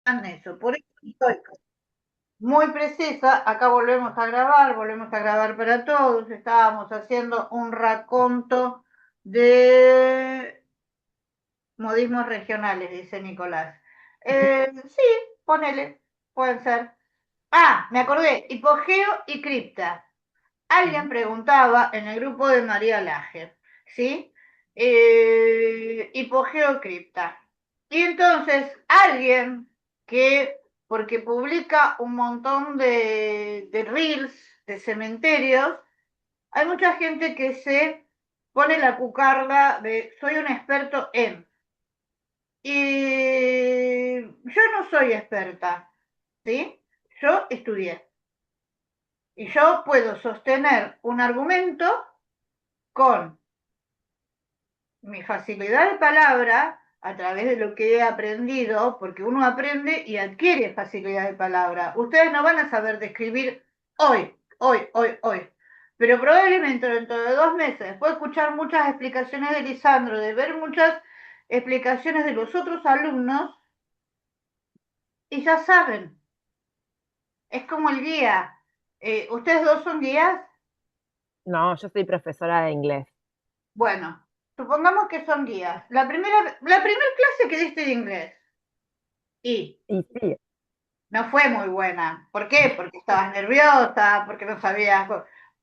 eso. Por eso estoy muy precisa. Acá volvemos a grabar para todos. Estábamos haciendo un raconto de modismos regionales, dice Nicolás. Sí, ponele, pueden ser. Ah, me acordé, hipogeo y cripta. Alguien Ujú. preguntaba en el grupo de María Laje, ¿sí? Hipogeo cripta. Y entonces alguien que, porque publica un montón de reels de cementerios, hay mucha gente que se pone la cucarda de soy un experto en. Y yo no soy experta, ¿sí? Yo estudié. Y yo puedo sostener un argumento con mi facilidad de palabra a través de lo que he aprendido, porque uno aprende y adquiere facilidad de palabra. Ustedes no van a saber describir hoy, pero probablemente dentro de 2 meses, después de escuchar muchas explicaciones de Lisandro, de ver muchas explicaciones de los otros alumnos, y ya saben, es como el guía. ¿Ustedes dos son guías? No, yo soy profesora de inglés. Bueno, supongamos que son guías. La primera clase que diste de inglés, y Y sí, no fue muy buena. ¿Por qué? Porque estabas nerviosa, porque no sabías.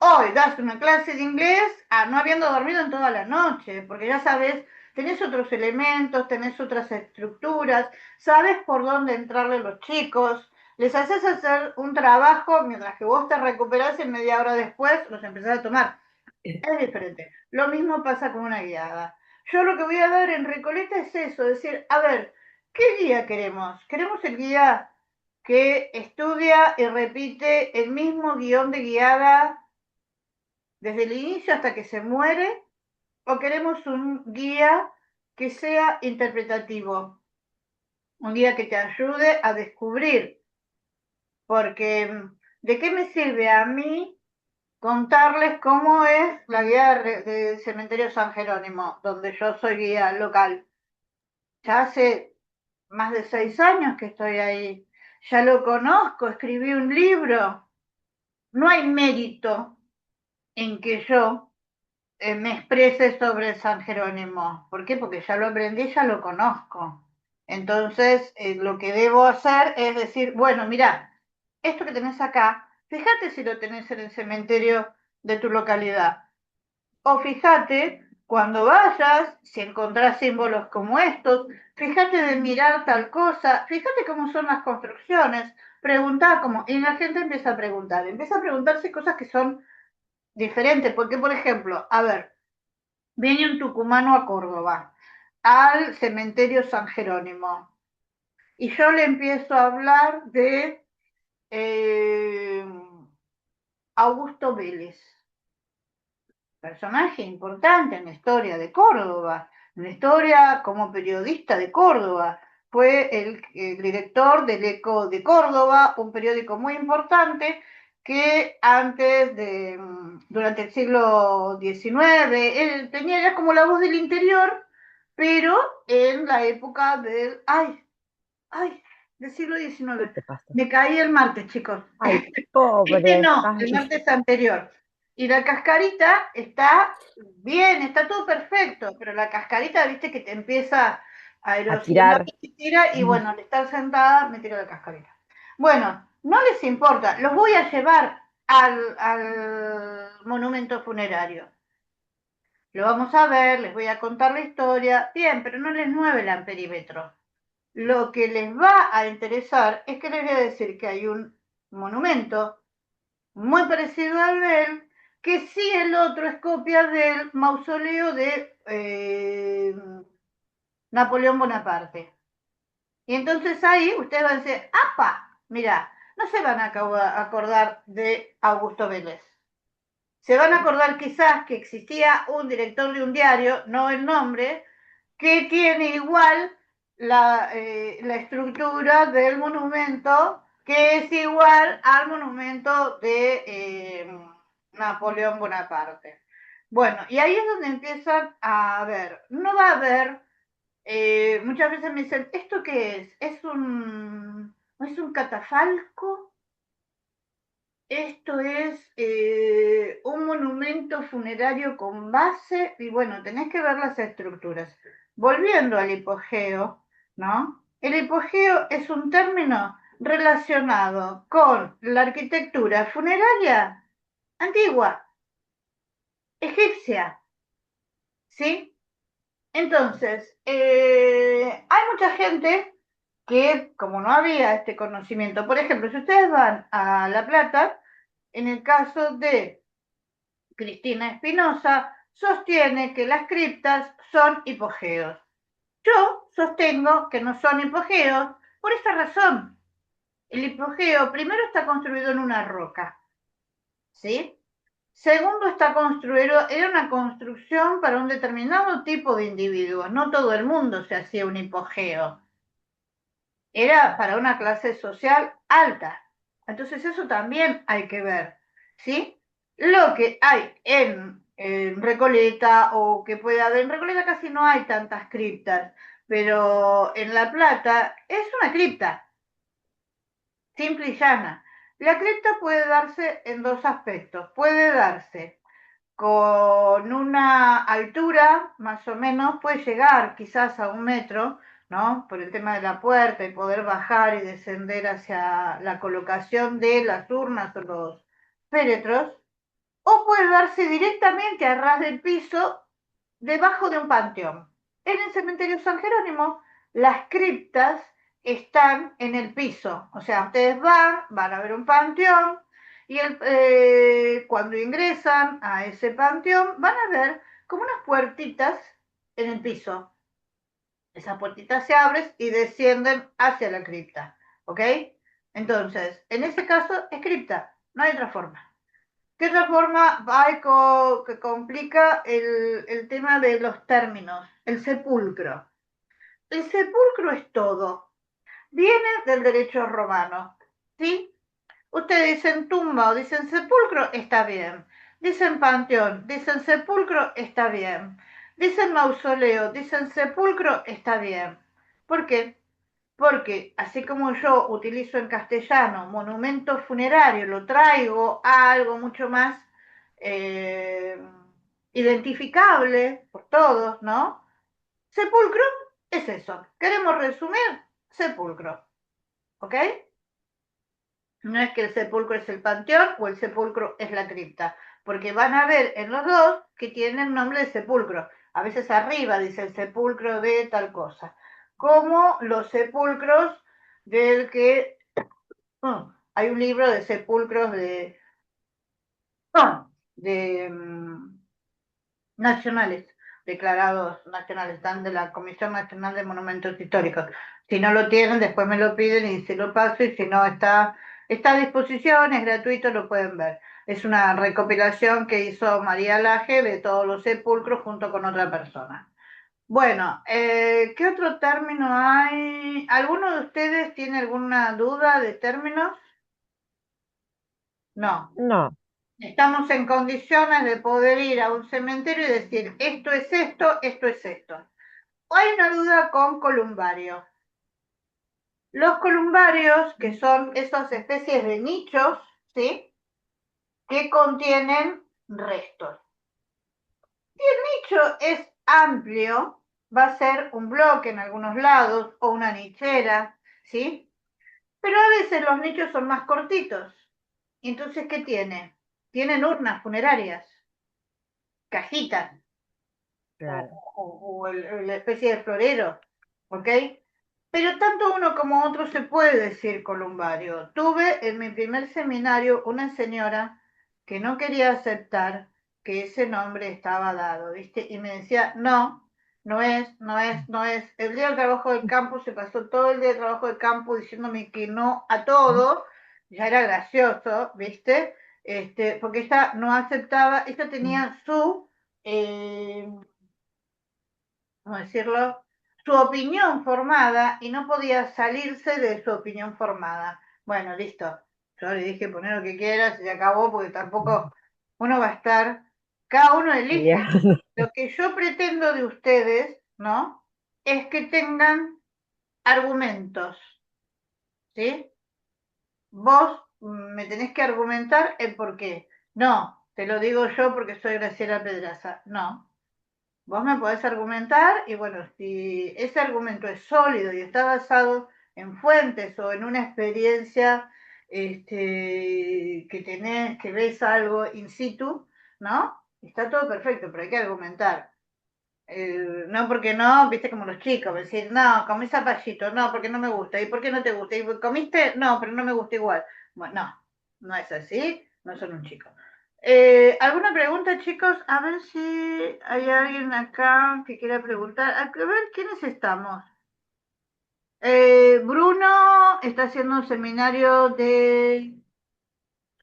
Hoy das una clase de inglés no habiendo dormido en toda la noche, porque ya sabes, tenés otros elementos, tenés otras estructuras, sabes por dónde entrarle a los chicos, les haces hacer un trabajo mientras que vos te recuperás y media hora después los empezás a tomar. Es diferente. Lo mismo pasa con una guiada. Yo lo que voy a dar en Recoleta es eso, decir, a ver, ¿qué guía queremos? ¿Queremos el guía que estudia y repite el mismo guión de guiada desde el inicio hasta que se muere? ¿O queremos un guía que sea interpretativo? Un guía que te ayude a descubrir, porque ¿de qué me sirve a mí contarles cómo es la guía del cementerio San Jerónimo, donde yo soy guía local? Ya hace más de 6 años que estoy ahí, ya lo conozco, escribí un libro. No hay mérito en que yo me exprese sobre San Jerónimo. ¿Por qué? Porque ya lo aprendí, ya lo conozco. Entonces, lo que debo hacer es decir, bueno, mira, esto que tenés acá, fíjate si lo tenés en el cementerio de tu localidad. O fíjate, cuando vayas, si encontrás símbolos como estos, fíjate de mirar tal cosa, fíjate cómo son las construcciones, preguntar cómo, y la gente empieza a preguntarse cosas que son diferentes, porque por ejemplo, a ver, viene un tucumano a Córdoba, al cementerio San Jerónimo, y yo le empiezo a hablar de eh, Augusto Vélez, personaje importante en la historia de Córdoba, en la historia como periodista de Córdoba. Fue el director del Eco de Córdoba, un periódico muy importante que durante el siglo XIX, él tenía ya como la voz del interior, pero en la época ay, del siglo ¿qué XIX. te pasa? Me caí el martes, chicos. Ay, Este pobre. no, el Ay, martes anterior. Y la cascarita está bien, está todo perfecto, pero la cascarita, viste que te empieza a a erosionar tirar. y tira, y bueno, al estar sentada me tiro la cascarita. Bueno, no les importa, los voy a llevar al monumento funerario. Lo vamos a ver, les voy a contar la historia, bien, pero no les mueve el amperímetro. Lo que les va a interesar es que les voy a decir que hay un monumento muy parecido al de él, que sí el otro es copia del mausoleo de Napoleón Bonaparte. Y entonces ahí ustedes van a decir, ¡apa! Mira, no se van a acordar de Augusto Vélez. Se van a acordar quizás que existía un director de un diario, no el nombre, que tiene igual la estructura del monumento, que es igual al monumento de Napoleón Bonaparte. Bueno, y ahí es donde empiezan a ver, no va a haber Muchas veces me dicen, ¿esto qué es? ¿Es un catafalco? Esto es un monumento funerario con base, y bueno, tenés que ver las estructuras. Volviendo al hipogeo, ¿no? El hipogeo es un término relacionado con la arquitectura funeraria antigua, egipcia, ¿sí? Entonces, hay mucha gente que, como no había este conocimiento, por ejemplo, si ustedes van a La Plata, en el caso de Cristina Espinosa, sostiene que las criptas son hipogeos. Yo sostengo que no son hipogeos por esta razón. El hipogeo primero está construido en una roca, ¿sí? Segundo, está construido, era una construcción para un determinado tipo de individuos. No todo el mundo se hacía un hipogeo. Era para una clase social alta. Entonces eso también hay que ver, ¿sí? Lo que hay en Recoleta o que puede haber, en Recoleta casi no hay tantas criptas, pero en La Plata es una cripta, simple y llana. La cripta puede darse en dos aspectos. Puede darse con una altura más o menos, puede llegar quizás a 1 metro, ¿no? Por el tema de la puerta y poder bajar y descender hacia la colocación de las urnas o los féretros, o puede darse directamente a ras del piso debajo de un panteón. En el cementerio San Jerónimo, las criptas están en el piso, o sea, ustedes van a ver un panteón y cuando ingresan a ese panteón van a ver como unas puertitas en el piso. Esas puertitas se abren y descienden hacia la cripta, ¿ok? Entonces, en ese caso es cripta, no hay otra forma. ¿Qué otra forma hay que complica el tema de los términos? El sepulcro. El sepulcro es todo. Viene del derecho romano, ¿sí? Ustedes dicen tumba o dicen sepulcro, está bien. Dicen panteón, dicen sepulcro, está bien. Dicen mausoleo, dicen sepulcro, está bien. ¿Por qué? Porque así como yo utilizo en castellano monumento funerario, lo traigo a algo mucho más eh, identificable por todos, ¿no? Sepulcro es eso. Queremos resumir, sepulcro, ¿ok? No es que el sepulcro es el panteón o el sepulcro es la cripta, porque van a ver en los dos que tienen nombre de sepulcro. A veces arriba dice el sepulcro de tal cosa, como los sepulcros del que hay un libro de sepulcros de nacionales, declarados nacionales, están de la Comisión Nacional de Monumentos Históricos. Si no lo tienen, después me lo piden y se lo paso, y si no está a disposición, es gratuito, lo pueden ver. Es una recopilación que hizo María Laje de todos los sepulcros junto con otra persona. Bueno, ¿qué otro término hay? ¿Alguno de ustedes tiene alguna duda de términos? No. No, Estamos en condiciones de poder ir a un cementerio y decir, esto es esto, esto es esto. Hay una duda con columbario. Los columbarios, que son esas especies de nichos, ¿sí? Que contienen restos. Si el nicho es amplio, va a ser un bloque en algunos lados o una nichera, ¿sí? Pero a veces los nichos son más cortitos. Entonces, ¿qué tiene? Tienen urnas funerarias, cajitas, claro. la especie de florero, ¿ok? Pero tanto uno como otro se puede decir columbario. Tuve en mi primer seminario una señora que no quería aceptar que ese nombre estaba dado, ¿viste? Y me decía, no, no es, no es, no es. El día del trabajo del campo se pasó todo el día del trabajo del campo diciéndome que no a todo, ya era gracioso, ¿viste? Porque ella no aceptaba, ella tenía eh, ¿cómo decirlo? Su opinión formada y no podía salirse de su opinión formada. Bueno, listo. Yo le dije poner lo que quieras y se acabó porque tampoco uno va a estar, cada uno elige. Bien. Lo que yo pretendo de ustedes, ¿no? es que tengan argumentos, ¿sí? Vos me tenés que argumentar el por qué. No, te lo digo yo porque soy Graciela Pedraza. No, vos me podés argumentar y bueno, si ese argumento es sólido y está basado en fuentes o en una experiencia que tenés, que ves algo in situ, ¿no? Está todo perfecto, pero hay que argumentar. No, porque no, viste como los chicos, decir, no, comí zapallito, no, porque no me gusta, ¿y por qué no te gusta? ¿Y comiste? No, pero no me gusta igual. Bueno, no, no es así, no son un chico. ¿Alguna pregunta, chicos? A ver si hay alguien acá que quiera preguntar. A ver, ¿quiénes estamos? Bruno está haciendo un seminario de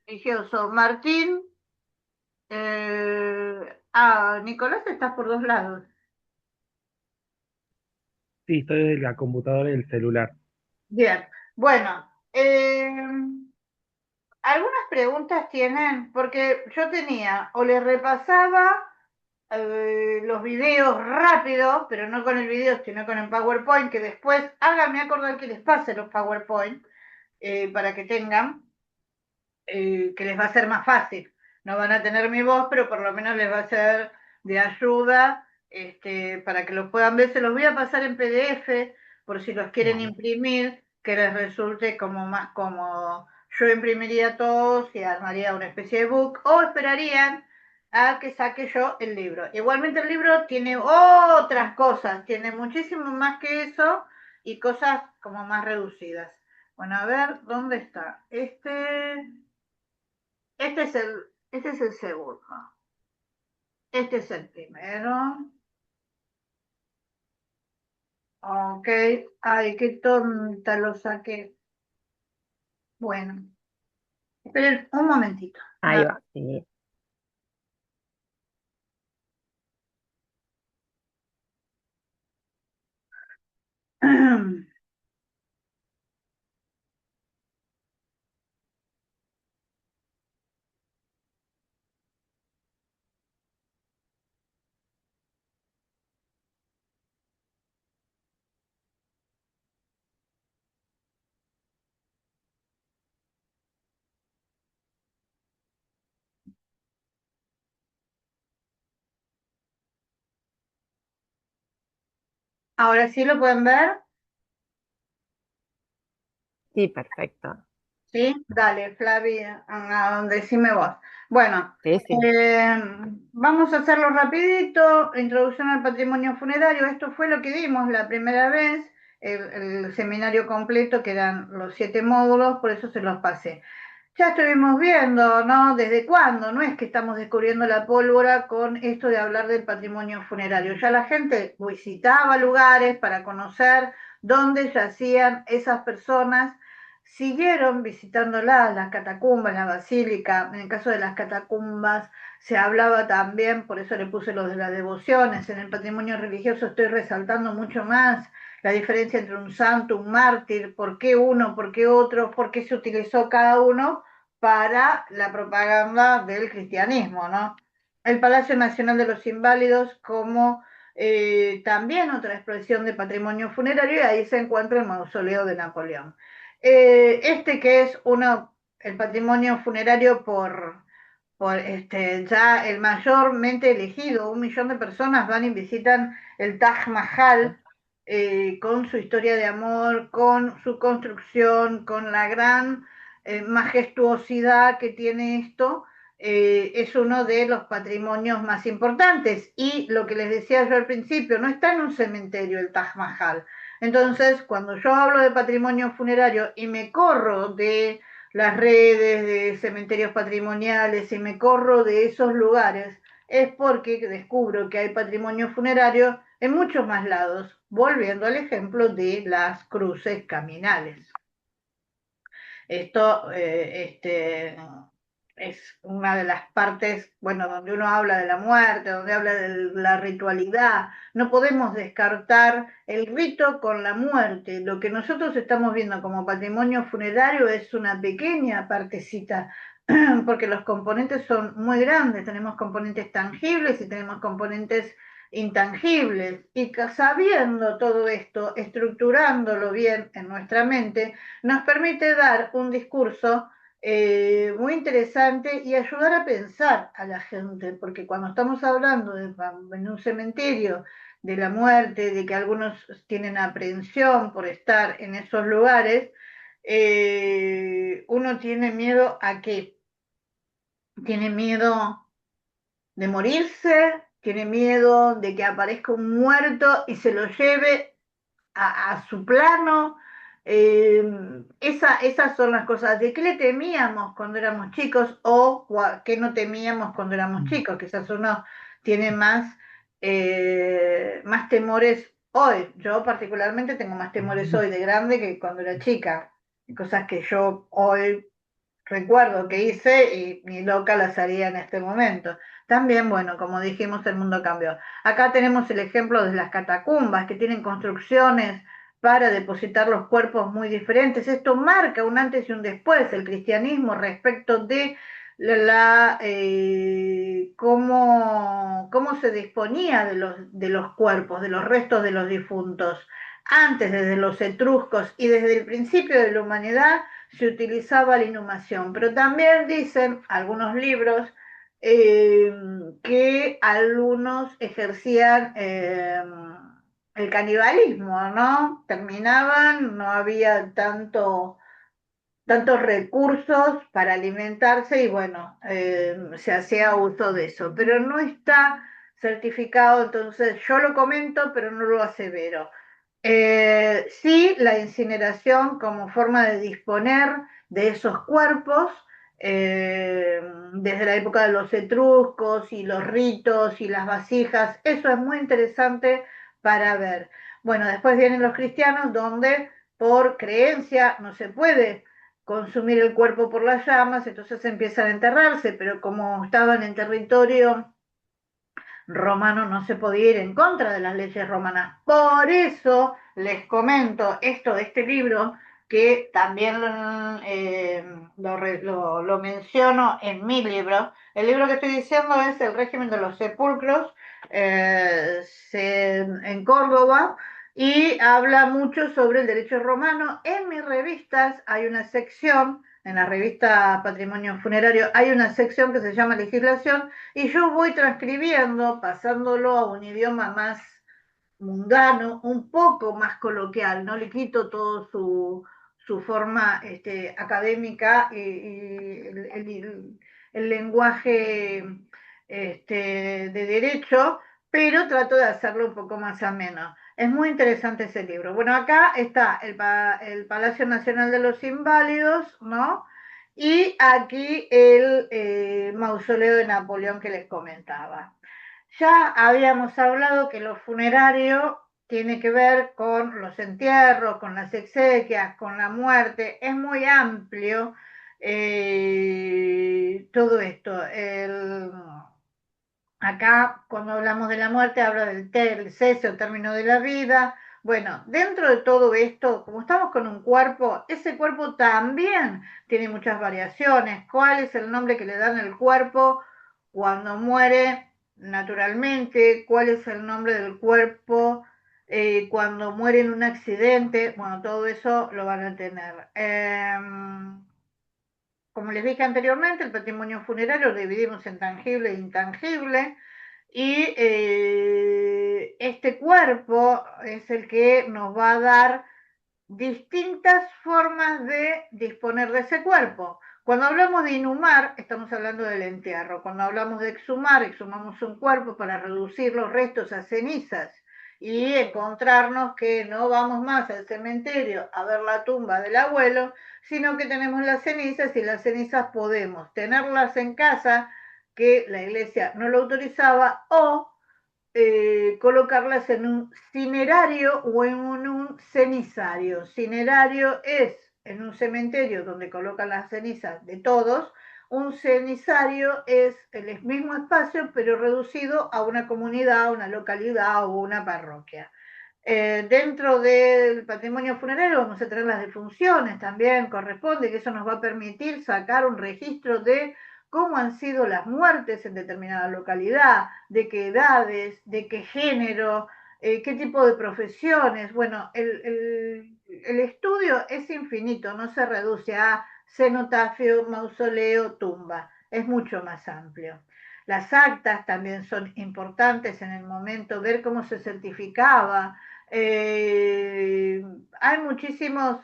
religioso. Martín, Nicolás, estás por dos lados. Sí, estoy desde la computadora y el celular. Bien, bueno, algunas preguntas tienen, porque yo tenía, o le repasaba los videos rápido, pero no con el video, sino con el PowerPoint, que después háganme acordar que les pase los PowerPoint para que tengan, que les va a ser más fácil. No van a tener mi voz, pero por lo menos les va a ser de ayuda para que los puedan ver. Se los voy a pasar en PDF por si los quieren Dale. imprimir, que les resulte como más cómodo. Yo imprimiría todos y armaría una especie de book o esperarían a que saque yo el libro. Igualmente el libro tiene otras cosas, tiene muchísimo más que eso y cosas como más reducidas. Bueno, a ver, ¿dónde está? Este es el segundo. Este es el primero. Ok. Ay, qué tonta lo saqué. Bueno, esperen un momentito. Ahí va, sí. Ahora sí lo pueden ver. Sí, perfecto. Sí, dale, Flavia, decime vos. Bueno, Sí, sí. eh, vamos a hacerlo rapidito. Introducción al patrimonio funerario. Esto fue lo que dimos la primera vez, el seminario completo, que eran los 7 módulos, por eso se los pasé. Ya estuvimos viendo, ¿no? ¿Desde cuándo? No es que estamos descubriendo la pólvora con esto de hablar del patrimonio funerario. Ya la gente visitaba lugares para conocer dónde yacían esas personas, siguieron visitándolas, las catacumbas, la basílica. En el caso de las catacumbas se hablaba también, por eso le puse lo de las devociones. En el patrimonio religioso estoy resaltando mucho más la diferencia entre un santo, un mártir, por qué uno, por qué otro, por qué se utilizó cada uno para la propaganda del cristianismo, ¿no? El Palacio Nacional de los Inválidos como también otra expresión de patrimonio funerario, y ahí se encuentra el mausoleo de Napoleón. Que es el patrimonio funerario ya el mayormente elegido, 1 millón de personas van y visitan el Taj Mahal, con su historia de amor, con su construcción, con la gran majestuosidad que tiene esto. Es uno de los patrimonios más importantes y lo que les decía yo al principio, no está en un cementerio el Taj Mahal. Entonces, cuando yo hablo de patrimonio funerario y me corro de las redes de cementerios patrimoniales y me corro de esos lugares, es porque descubro que hay patrimonio funerario en muchos más lados, volviendo al ejemplo de las cruces caminales. Esto es una de las partes, bueno, donde uno habla de la muerte, donde habla de la ritualidad. No podemos descartar el rito con la muerte. Lo que nosotros estamos viendo como patrimonio funerario es una pequeña partecita, porque los componentes son muy grandes. Tenemos componentes tangibles y tenemos componentes intangibles. Y sabiendo todo esto, estructurándolo bien en nuestra mente, nos permite dar un discurso muy interesante y ayudar a pensar a la gente, porque cuando estamos hablando en un cementerio de la muerte, de que algunos tienen aprehensión por estar en esos lugares, uno tiene miedo a qué, tiene miedo de morirse, tiene miedo de que aparezca un muerto y se lo lleve a su plano. Eh, esas son las cosas. ¿De qué le temíamos cuando éramos chicos o qué no temíamos cuando éramos Mm. chicos? Quizás uno tiene más temores hoy. Yo particularmente tengo más temores hoy de grande que cuando era chica. Cosas que yo hoy recuerdo que hice y ni loca las haría en este momento. También, bueno, como dijimos, el mundo cambió. Acá tenemos el ejemplo de las catacumbas, que tienen construcciones para depositar los cuerpos muy diferentes. Esto marca un antes y un después, el cristianismo respecto de cómo se disponía de los cuerpos, de los restos de los difuntos. Antes, desde los etruscos y desde el principio de la humanidad, se utilizaba la inhumación, pero también dicen algunos libros eh, que algunos ejercían el canibalismo, ¿no? Terminaban, no había tantos recursos para alimentarse y bueno, se hacía uso de eso, pero no está certificado, entonces yo lo comento, pero no lo asevero. Sí, la incineración como forma de disponer de esos cuerpos, desde la época de los etruscos y los ritos y las vasijas, eso es muy interesante para ver. Bueno, después vienen los cristianos donde por creencia no se puede consumir el cuerpo por las llamas, entonces empiezan a enterrarse, pero como estaban en territorio romano no se podía ir en contra de las leyes romanas. Por eso les comento esto de este libro, que también lo menciono en mi libro. El libro que estoy diciendo es El régimen de los sepulcros en Córdoba y habla mucho sobre el derecho romano. En mis revistas hay una sección, en la revista Patrimonio Funerario, hay una sección que se llama Legislación y yo voy transcribiendo, pasándolo a un idioma más mundano, un poco más coloquial, no le quito todo su forma académica y el lenguaje de derecho, pero trato de hacerlo un poco más ameno. Es muy interesante ese libro. Bueno, acá está el Palacio Nacional de los Inválidos, ¿no? Y aquí el mausoleo de Napoleón que les comentaba. Ya habíamos hablado que lo funerario tiene que ver con los entierros, con las exequias, con la muerte, es muy amplio todo esto. Acá, cuando hablamos de la muerte, habla del cese o término de la vida. Bueno, dentro de todo esto, como estamos con un cuerpo, ese cuerpo también tiene muchas variaciones. ¿Cuál es el nombre que le dan al cuerpo cuando muere naturalmente? ¿Cuál es el nombre del cuerpo cuando muere en un accidente? Bueno, todo eso lo van a tener. Como les dije anteriormente, el patrimonio funerario lo dividimos en tangible e intangible. Y este cuerpo es el que nos va a dar distintas formas de disponer de ese cuerpo. Cuando hablamos de inhumar, estamos hablando del entierro. Cuando hablamos de exhumar, exhumamos un cuerpo para reducir los restos a cenizas y encontrarnos que no vamos más al cementerio a ver la tumba del abuelo, sino que tenemos las cenizas y las cenizas podemos tenerlas en casa, que la iglesia no lo autorizaba, o colocarlas en un cinerario o en un cenizario. Cinerario es en un cementerio donde colocan las cenizas de todos. Un cenizario es el mismo espacio, pero reducido a una comunidad, una localidad o una parroquia. Dentro del patrimonio funerario vamos a tener las defunciones también, corresponde, que eso nos va a permitir sacar un registro de cómo han sido las muertes en determinada localidad, de qué edades, de qué género, qué tipo de profesiones. Bueno, el estudio es infinito, no se reduce a cenotafio, mausoleo, tumba, es mucho más amplio. Las actas también son importantes en el momento, ver cómo se certificaba. Hay muchísimos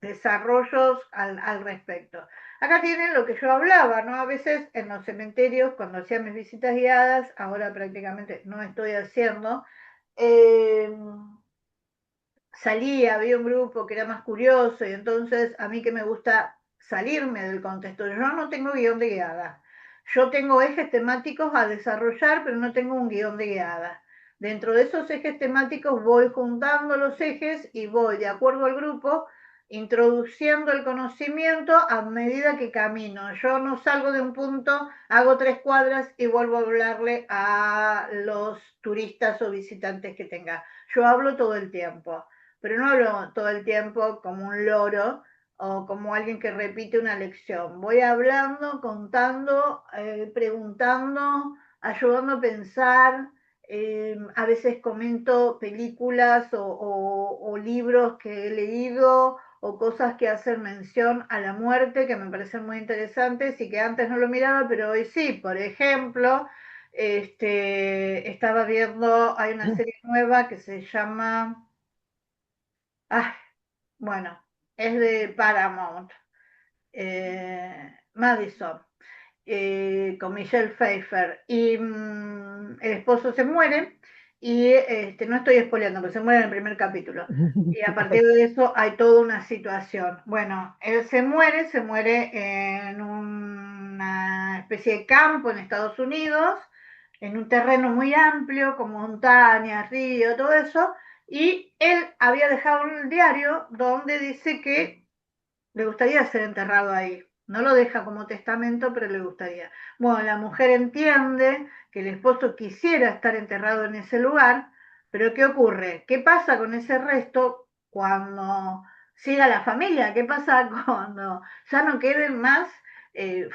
desarrollos al respecto. Acá tienen lo que yo hablaba, ¿no? A veces en los cementerios, cuando hacía mis visitas guiadas, ahora prácticamente no estoy haciendo, eh, salía, había un grupo que era más curioso y entonces a mí que me gusta salirme del contexto. Yo no tengo guión de guiada. Yo tengo ejes temáticos a desarrollar, pero no tengo un guión de guiada. Dentro de esos ejes temáticos voy juntando los ejes y voy, de acuerdo al grupo, introduciendo el conocimiento a medida que camino. Yo no salgo de un punto, hago 3 cuadras y vuelvo a hablarle a los turistas o visitantes que tenga. Yo hablo todo el tiempo, pero no hablo todo el tiempo como un loro o como alguien que repite una lección. Voy hablando, contando, preguntando, ayudando a pensar. A veces comento películas o libros que he leído o cosas que hacen mención a la muerte que me parecen muy interesantes y que antes no lo miraba, pero hoy sí. Por ejemplo, estaba viendo, hay una serie nueva que se llama, ah, bueno, es de Paramount, Madison, con Michelle Pfeiffer, y el esposo se muere, y no estoy spoileando, pero se muere en el primer capítulo. Y a partir de eso hay toda una situación. Bueno, él se muere en una especie de campo en Estados Unidos, en un terreno muy amplio, con montañas, río, todo eso, y él había dejado un diario donde dice que le gustaría ser enterrado ahí. No lo deja como testamento, pero le gustaría. Bueno, la mujer entiende que el esposo quisiera estar enterrado en ese lugar, pero ¿qué ocurre? ¿Qué pasa con ese resto cuando siga la familia? ¿Qué pasa cuando ya no queden más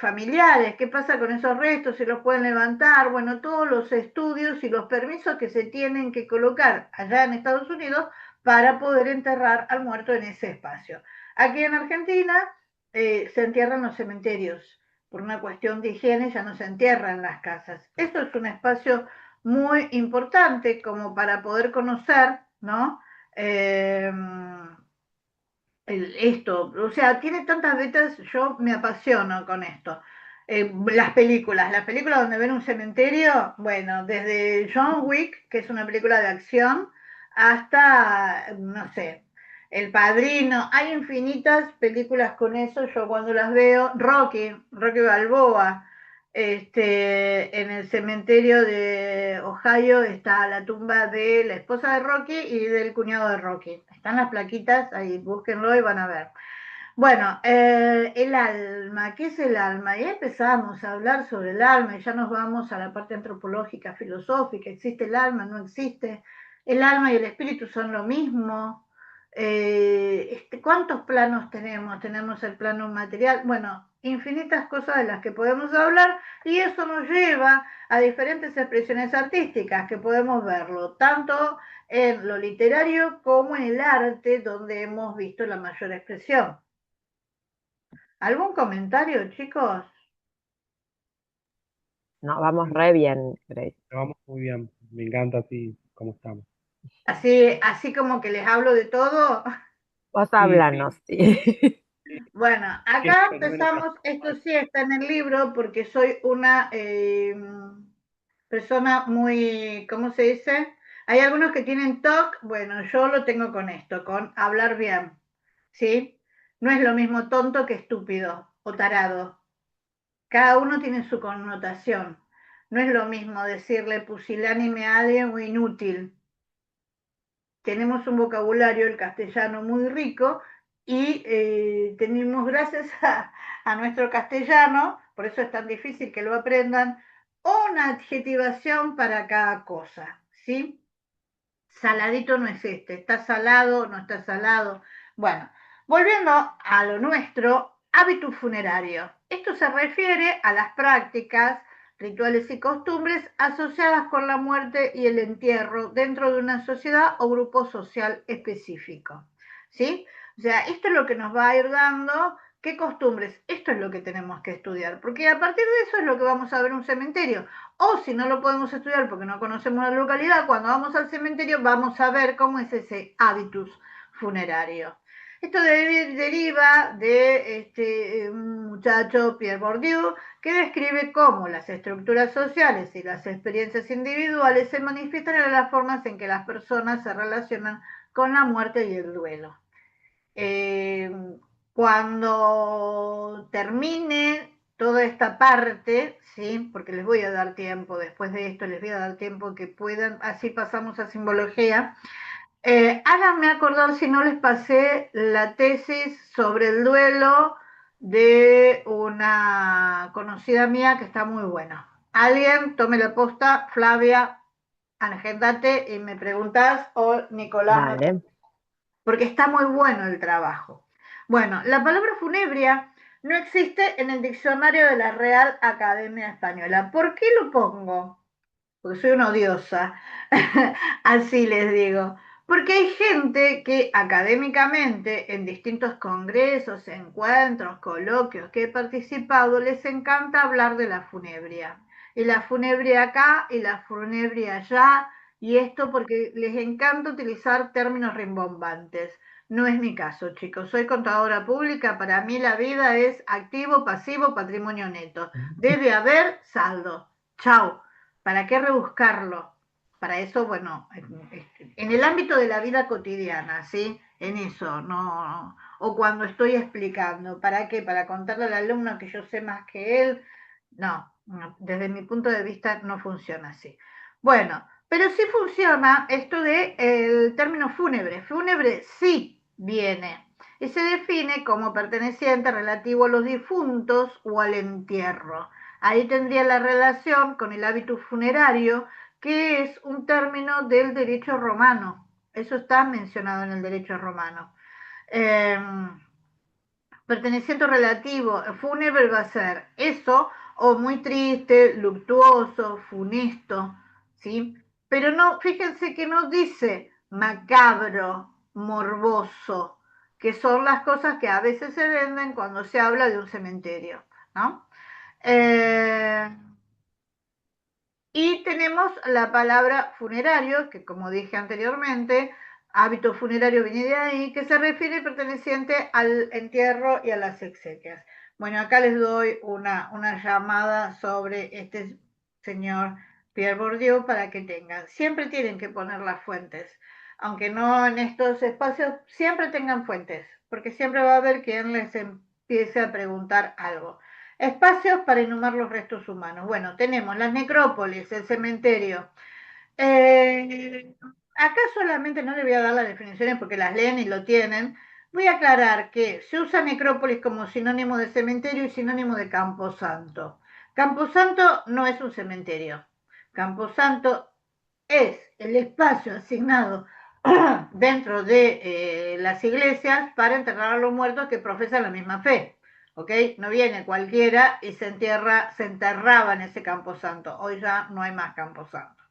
familiares? ¿Qué pasa con esos restos? ¿Se los pueden levantar? Bueno, todos los estudios y los permisos que se tienen que colocar allá en Estados Unidos para poder enterrar al muerto en ese espacio. Aquí en Argentina se entierran los cementerios. Por una cuestión de higiene ya no se entierran las casas. Esto es un espacio muy importante como para poder conocer, ¿no? Eh, esto, o sea, tiene tantas vetas, yo me apasiono con esto. Las películas donde ven un cementerio, bueno, desde John Wick, que es una película de acción, hasta, no sé, El Padrino, hay infinitas películas con eso, yo cuando las veo, Rocky Balboa, en el cementerio de Ohio está la tumba de la esposa de Rocky y del cuñado de Rocky. Están las plaquitas, ahí búsquenlo y van a ver. Bueno, el alma, ¿qué es el alma? Y empezamos a hablar sobre el alma y ya nos vamos a la parte antropológica, filosófica. ¿Existe el alma? ¿No existe? ¿El alma y el espíritu son lo mismo? ¿Cuántos planos tenemos? Tenemos el plano material. Bueno, infinitas cosas de las que podemos hablar y eso nos lleva a diferentes expresiones artísticas que podemos verlo, tanto en lo literario como en el arte, donde hemos visto la mayor expresión. ¿Algún comentario, chicos? No, vamos re bien, Grace. Vamos muy bien, me encanta así como estamos. Así como que les hablo de todo. Vos Sí, sí, háblanos, sí. Bueno, sí, es acá un fenómeno empezamos, esto transversal. sí está en el libro porque soy una persona muy, ¿cómo se dice? Hay algunos que tienen TOC, bueno, yo lo tengo con esto, con hablar bien, ¿sí? No es lo mismo tonto que estúpido o tarado. Cada uno tiene su connotación. No es lo mismo decirle pusilánime a alguien o inútil. Tenemos un vocabulario, el castellano, muy rico y tenemos, gracias a nuestro castellano, por eso es tan difícil que lo aprendan, una adjetivación para cada cosa, ¿sí? Saladito no es está salado, no está salado. Bueno, volviendo a lo nuestro, Hábitus funerarios. Esto se refiere a las prácticas, rituales y costumbres asociadas con la muerte y el entierro dentro de una sociedad o grupo social específico. ¿Sí? O sea, esto es lo que nos va a ir dando qué costumbres. Esto es lo que tenemos que estudiar, porque a partir de eso es lo que vamos a ver en un cementerio. O si no lo podemos estudiar porque no conocemos la localidad, cuando vamos al cementerio vamos a ver cómo es ese hábitus funerario. Esto deriva de un muchacho, Pierre Bourdieu, que describe cómo las estructuras sociales y las experiencias individuales se manifiestan en las formas en que las personas se relacionan con la muerte y el duelo. Eh, Cuando termine toda esta parte, ¿sí? Porque les voy a dar tiempo, después de esto les voy a dar tiempo que puedan, así pasamos a simbología. Háganme acordar si no les pasé la tesis sobre el duelo de una conocida mía que está muy buena. Alguien tome la posta, Flavia, agéndate y me preguntas, o Nicolás, Dale. porque está muy bueno el trabajo. Bueno, la palabra funebria no existe en el diccionario de la Real Academia Española. ¿Por qué lo pongo? Porque soy una odiosa, así les digo. Porque hay gente que académicamente en distintos congresos, encuentros, coloquios que he participado, les encanta hablar de la funebria. Y la funebria acá y la funebria allá, y esto porque les encanta utilizar términos rimbombantes. No es mi caso, chicos. Soy contadora pública. Para mí la vida es activo, pasivo, patrimonio neto. Debe haber saldo. Chau. ¿Para qué rebuscarlo? Para eso, bueno, en el ámbito de la vida cotidiana, ¿sí? En eso, no. O cuando estoy explicando, ¿para qué? Para contarle al alumno que yo sé más que él. No, no, desde mi punto de vista no funciona así. Bueno, pero sí funciona esto de el término fúnebre. Fúnebre sí viene y se define como perteneciente relativo a los difuntos o al entierro. Ahí tendría la relación con el hábito funerario, que es un término del derecho romano. Eso está mencionado en el derecho romano. Eh, Perteneciente relativo, fúnebre va a ser eso, o muy triste, luctuoso, funesto, ¿sí? Pero no, fíjense que no dice macabro, morboso, que son las cosas que a veces se venden cuando se habla de un cementerio, ¿no? Eh, y tenemos la palabra funerario, que como dije anteriormente, hábito funerario viene de ahí, que se refiere perteneciente al entierro y a las exequias. Bueno, acá les doy una llamada sobre este señor Pierre Bourdieu para que tengan. Siempre tienen que poner las fuentes, aunque no en estos espacios, siempre tengan fuentes, porque siempre va a haber quien les empiece a preguntar algo. Espacios para inhumar los restos humanos. Bueno, tenemos las necrópolis, el cementerio. Eh, Acá solamente no le voy a dar las definiciones porque las leen y lo tienen. Voy a aclarar que se usa necrópolis como sinónimo de cementerio y sinónimo de camposanto. Camposanto no es un cementerio. Camposanto es el espacio asignado dentro de las iglesias para enterrar a los muertos que profesan la misma fe. ¿Ok? No viene cualquiera y se entierra, se enterraba en ese camposanto. Hoy ya no hay más camposanto.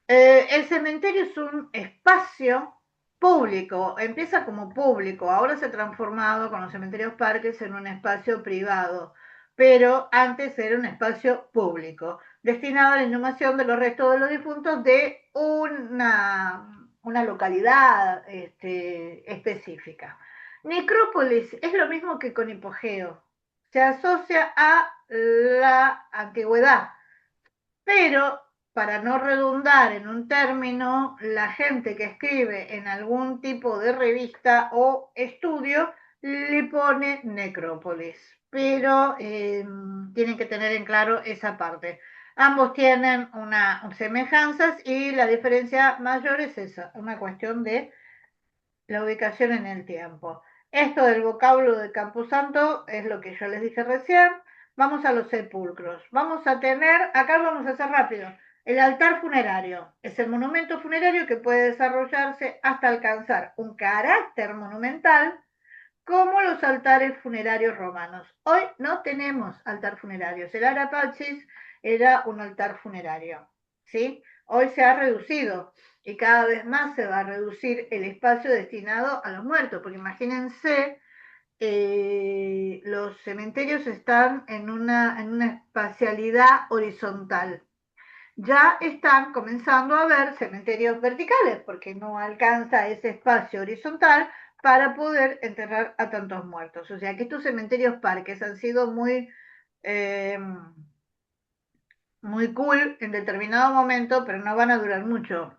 El cementerio es un espacio público, empieza como público, ahora se ha transformado con los cementerios parques en un espacio privado, pero antes era un espacio público, destinado a la inhumación de los restos de los difuntos de una localidad específica. Necrópolis es lo mismo que con hipogeo, se asocia a la antigüedad, pero para no redundar en un término, la gente que escribe en algún tipo de revista o estudio le pone necrópolis, pero tienen que tener en claro esa parte. Ambos tienen semejanzas y la diferencia mayor es esa, una cuestión de la ubicación en el tiempo. Esto del vocablo de Camposanto es lo que yo les dije recién. Vamos a los sepulcros. Vamos a tener, acá lo vamos a hacer rápido, el altar funerario. Es el monumento funerario que puede desarrollarse hasta alcanzar un carácter monumental como los altares funerarios romanos. Hoy no tenemos altar funerario. El Arapachis era un altar funerario, ¿sí? Hoy se ha reducido y cada vez más se va a reducir el espacio destinado a los muertos, porque imagínense, los cementerios están en una espacialidad horizontal. Ya están comenzando a ver cementerios verticales porque no alcanza ese espacio horizontal para poder enterrar a tantos muertos. O sea que estos cementerios parques han sido eh, muy cool en determinado momento, pero no van a durar mucho.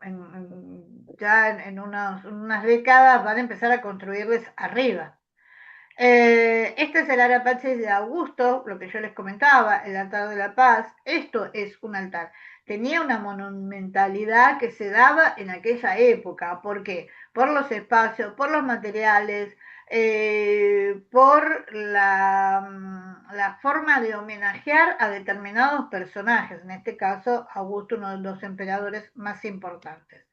Ya en unas décadas van a empezar a construirles arriba. Este es el Arapache de Augusto, lo que yo les comentaba, el altar de la paz. Esto es un altar. Tenía una monumentalidad que se daba en aquella época. ¿Por qué? Por los espacios, por los materiales, por la forma de homenajear a determinados personajes. En este caso, Augusto, uno de los emperadores más importantes.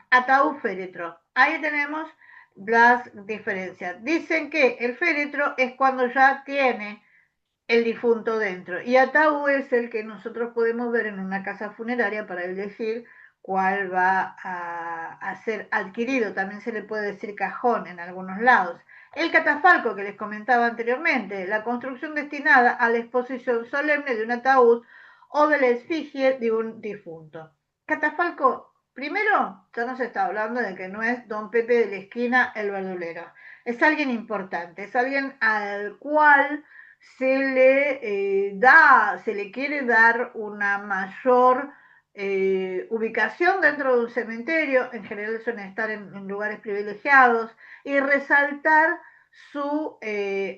Ataúd féretro. Ahí tenemos las diferencias. Dicen que el féretro es cuando ya tiene el difunto dentro y ataúd es el que nosotros podemos ver en una casa funeraria para elegir cuál va a ser adquirido. También se le puede decir cajón en algunos lados. El catafalco que les comentaba anteriormente, la construcción destinada a la exposición solemne de un ataúd o de la esfinge de un difunto. Catafalco, primero, ya nos está hablando de que no es don Pepe de la esquina el verdulero. Es alguien importante, es alguien al cual se le quiere dar una mayor ubicación dentro de un cementerio. En general suelen estar en lugares privilegiados, y resaltar su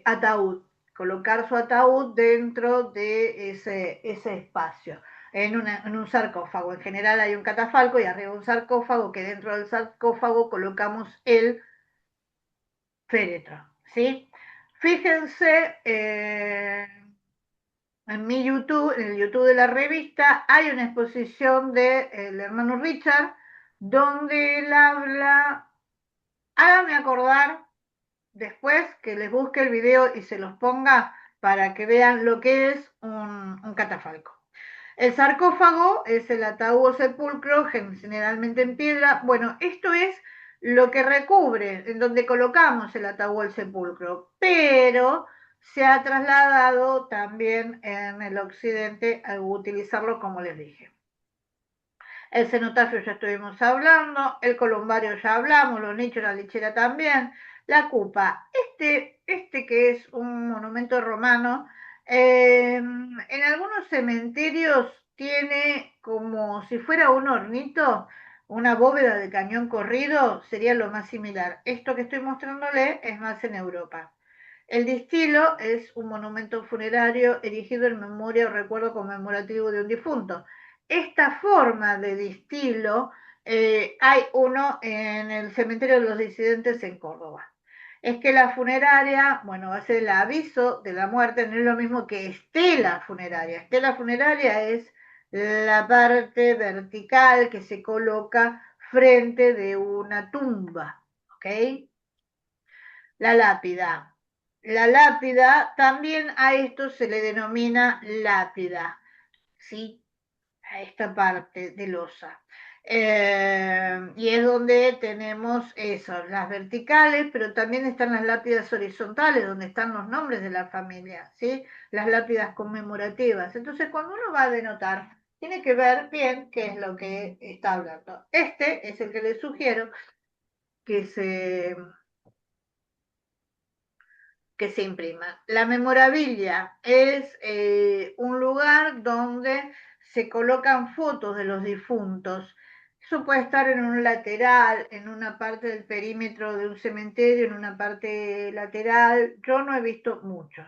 ataúd, colocar su ataúd dentro de ese espacio. En un sarcófago. En general hay un catafalco y arriba un sarcófago, que dentro del sarcófago colocamos el féretro, ¿sí? Fíjense, en mi YouTube, en el YouTube de la revista, hay una exposición del hermano Richard, donde él habla, háganme acordar después que les busque el video y se los ponga para que vean lo que es un catafalco. El sarcófago es el ataúd o sepulcro, generalmente en piedra. Bueno, esto es lo que recubre, en donde colocamos el ataúd o el sepulcro, pero se ha trasladado también en el occidente a utilizarlo, como les dije. El cenotafio ya estuvimos hablando, el columbario ya hablamos, los nichos, la lechera también, la cupa. Este que es un monumento romano, en algunos cementerios tiene como si fuera un hornito, una bóveda de cañón corrido, sería lo más similar. Esto que estoy mostrándole es más en Europa. El distilo es un monumento funerario erigido en memoria o recuerdo conmemorativo de un difunto. Esta forma de distilo, hay uno en el cementerio de los disidentes en Córdoba. Es que la funeraria, bueno, va a ser el aviso de la muerte, no es lo mismo que estela funeraria. Estela funeraria es la parte vertical que se coloca frente de una tumba, ¿ok? La lápida. La lápida, también a esto se le denomina lápida, ¿sí? A esta parte de losa. Y es donde tenemos eso, las verticales, pero también están las lápidas horizontales, donde están los nombres de la familia, ¿sí? Las lápidas conmemorativas. Entonces, cuando uno va a denotar, tiene que ver bien qué es lo que está hablando. Este es el que les sugiero que se imprima. La memorabilia es un lugar donde se colocan fotos de los difuntos. Eso puede estar en un lateral, en una parte del perímetro de un cementerio, en una parte lateral. Yo no he visto muchos.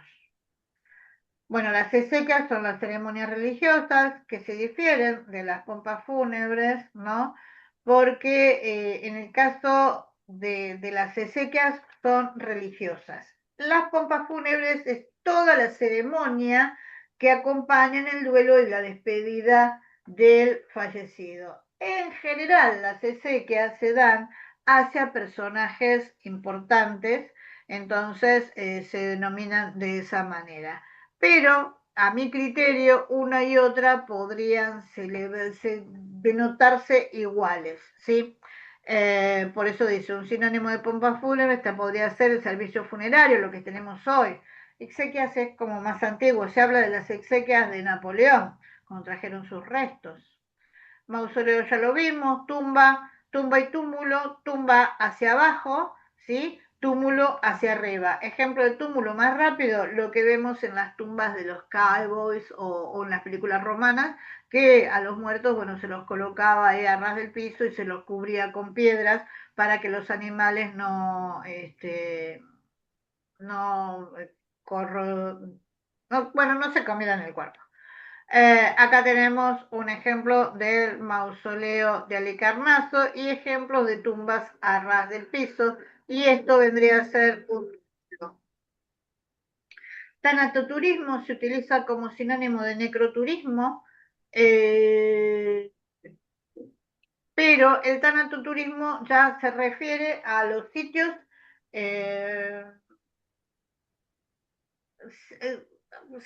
Bueno, las exequias son las ceremonias religiosas que se difieren de las pompas fúnebres, ¿no? Porque en el caso de las exequias son religiosas. Las pompas fúnebres es toda la ceremonia que acompaña en el duelo y la despedida del fallecido. En general, las exequias se dan hacia personajes importantes, entonces se denominan de esa manera. Pero a mi criterio, una y otra podrían denotarse iguales, ¿sí? Por eso dice, un sinónimo de pompa fúnebre, esta podría ser el servicio funerario, lo que tenemos hoy. Exequias es como más antiguo, se habla de las exequias de Napoleón, cuando trajeron sus restos. Mausoleo ya lo vimos, tumba, tumba y túmulo, tumba hacia abajo, ¿sí? Túmulo hacia arriba. Ejemplo de túmulo más rápido, lo que vemos en las tumbas de los cowboys o en las películas romanas, que a los muertos, bueno, se los colocaba ahí a ras del piso y se los cubría con piedras para que los animales no, bueno, no se comieran el cuerpo. Acá tenemos un ejemplo del mausoleo de Halicarnaso y ejemplos de tumbas a ras del piso, y esto vendría a ser un tanatoturismo. Se utiliza como sinónimo de necroturismo, eh, pero el tanatoturismo ya se refiere a los sitios eh, eh,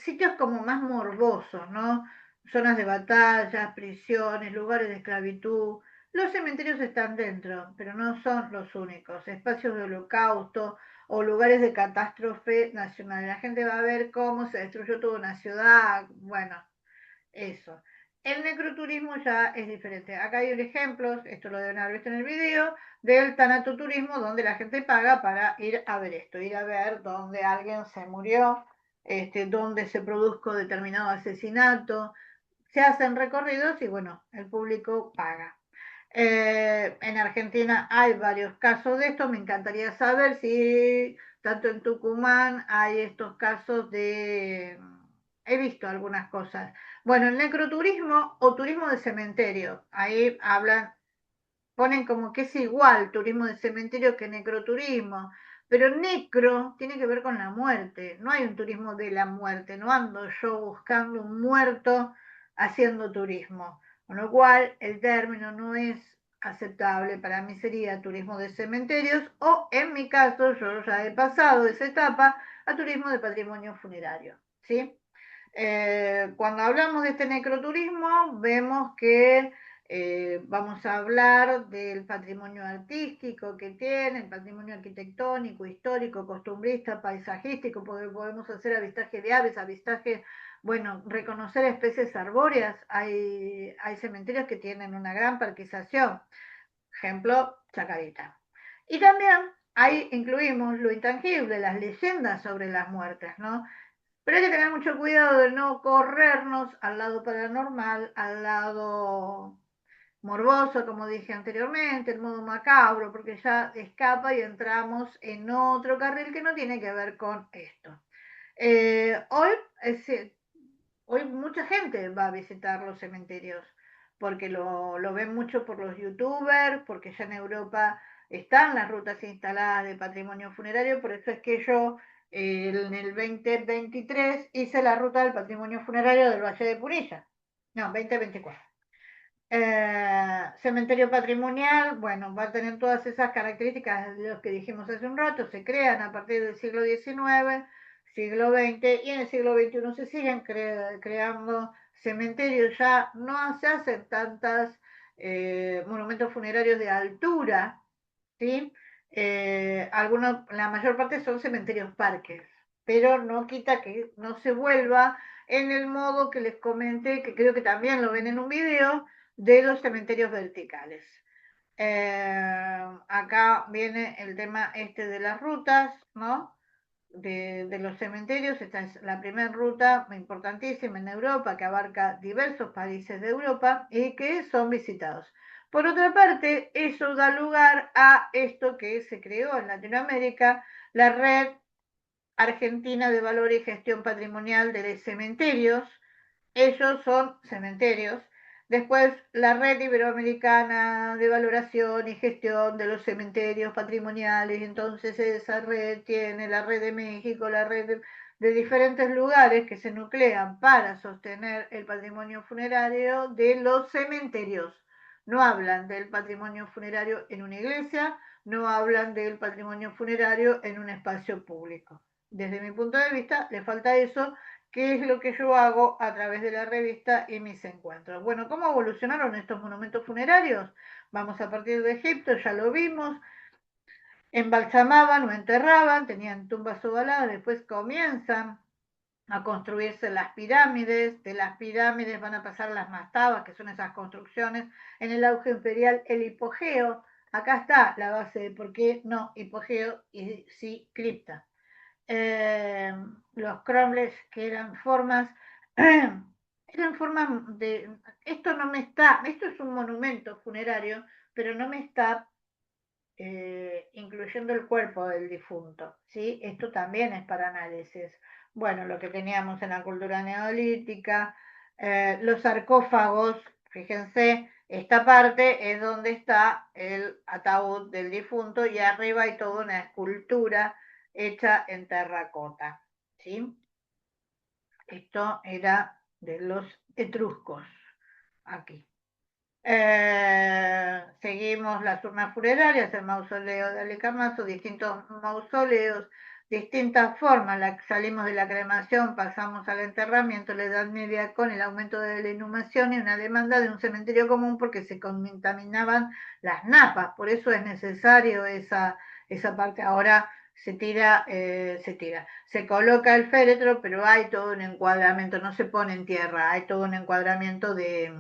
sitios como más morbosos, ¿no? Zonas de batallas, prisiones, lugares de esclavitud. Los cementerios están dentro, pero no son los únicos. Espacios de holocausto o lugares de catástrofe nacional. La gente va a ver cómo se destruyó toda una ciudad. Bueno, eso. El necroturismo ya es diferente. Acá hay un ejemplo, esto lo deben haber visto en el video, del tanatoturismo, donde la gente paga para ir a ver esto, ir a ver dónde alguien se murió, dónde se produjo determinado asesinato. Se hacen recorridos y bueno, el público paga. En Argentina hay varios casos de esto. Me encantaría saber si tanto en Tucumán hay estos casos de... He visto algunas cosas. Bueno, el necroturismo o turismo de cementerio. Ahí hablan, ponen como que es igual turismo de cementerio que necroturismo. Pero necro tiene que ver con la muerte. No hay un turismo de la muerte. No ando yo buscando un muerto haciendo turismo. Con lo cual, el término no es aceptable. Para mí sería turismo de cementerios o, en mi caso, yo ya he pasado esa etapa a turismo de patrimonio funerario. ¿Sí? Cuando hablamos de este necroturismo, vemos que vamos a hablar del patrimonio artístico que tiene, el patrimonio arquitectónico, histórico, costumbrista, paisajístico, porque podemos hacer avistaje de aves, avistaje, bueno, reconocer especies arbóreas. Hay cementerios que tienen una gran parquización, ejemplo, Chacarita. Y también ahí incluimos lo intangible, las leyendas sobre las muertes, ¿no? Pero hay que tener mucho cuidado de no corrernos al lado paranormal, al lado morboso, como dije anteriormente, el modo macabro, porque ya escapa y entramos en otro carril que no tiene que ver con esto. Hoy, hoy mucha gente va a visitar los cementerios, porque lo ven mucho por los youtubers, porque ya en Europa están las rutas instaladas de patrimonio funerario. Por eso es que yo en el 2023 hice la ruta del patrimonio funerario del Valle de Punilla. No, 2024. Cementerio patrimonial, bueno, va a tener todas esas características de los que dijimos hace un rato. Se crean a partir del siglo XIX, siglo XX, y en el siglo XXI se siguen creando cementerios. Ya no se hacen tantos monumentos funerarios de altura, ¿sí? Algunos, la mayor parte son cementerios parques, pero no quita que no se vuelva en el modo que les comenté, que creo que también lo ven en un video, de los cementerios verticales. Acá viene el tema este de las rutas, ¿no? De los cementerios. Esta es la primera ruta importantísima en Europa que abarca diversos países de Europa y que son visitados. Por otra parte, eso da lugar a esto que se creó en Latinoamérica, la Red Argentina de Valor y Gestión Patrimonial de Cementerios. Ellos son cementerios. Después, la Red Iberoamericana de Valoración y Gestión de los Cementerios Patrimoniales. Entonces, esa red tiene la red de México, la red de diferentes lugares que se nuclean para sostener el patrimonio funerario de los cementerios. No hablan del patrimonio funerario en una iglesia, no hablan del patrimonio funerario en un espacio público. Desde mi punto de vista, le falta eso, que es lo que yo hago a través de la revista y mis encuentros. Bueno, ¿cómo evolucionaron estos monumentos funerarios? Vamos a partir de Egipto, ya lo vimos, embalsamaban o enterraban, tenían tumbas ovaladas, después comienzan a construirse las pirámides, de las pirámides van a pasar las mastabas, que son esas construcciones, en el auge imperial el hipogeo, acá está la base de por qué no hipogeo y sí cripta. Los cromlechs que eran formas de, esto no me está, esto es un monumento funerario, pero no me está incluyendo el cuerpo del difunto, ¿sí? Esto también es para análisis. Bueno, lo que teníamos en la cultura neolítica, los sarcófagos, fíjense, esta parte es donde está el ataúd del difunto y arriba hay toda una escultura hecha en terracota, ¿sí? Esto era de los etruscos, aquí. Seguimos las urnas funerarias, el mausoleo de Alecamaso, distintos mausoleos, distintas formas. Salimos de la cremación, pasamos al enterramiento, la Edad Media con el aumento de la inhumación y una demanda de un cementerio común porque se contaminaban las napas. Por eso es necesario esa parte. Ahora se coloca el féretro, pero hay todo un encuadramiento, no se pone en tierra, hay todo un encuadramiento de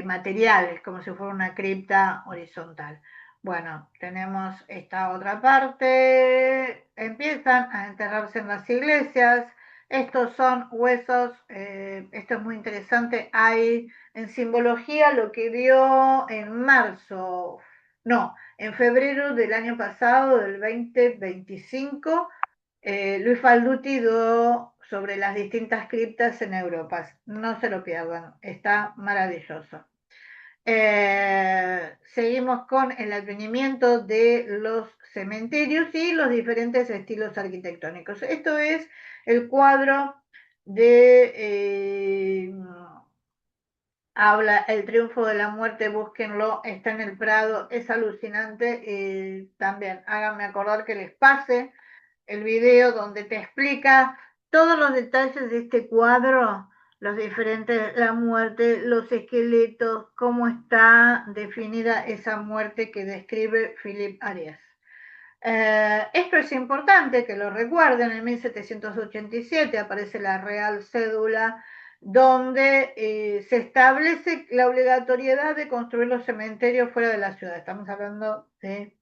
materiales, como si fuera una cripta horizontal. Bueno, tenemos esta otra parte, empiezan a enterrarse en las iglesias, estos son huesos, esto es muy interesante, hay en simbología lo que dio en marzo, no, en febrero del año pasado, del 2025, Luis Falduti dio sobre las distintas criptas en Europa. No se lo pierdan, está maravilloso. Seguimos con el advenimiento de los cementerios y los diferentes estilos arquitectónicos. Esto es el cuadro de habla El triunfo de la muerte, búsquenlo, está en el Prado, es alucinante. También háganme acordar que les pase el video donde te explica todos los detalles de este cuadro, los diferentes, la muerte, los esqueletos, cómo está definida esa muerte que describe Philip Arias. Esto es importante que lo recuerden, en 1787 aparece la Real Cédula donde se establece la obligatoriedad de construir los cementerios fuera de la ciudad. Estamos hablando de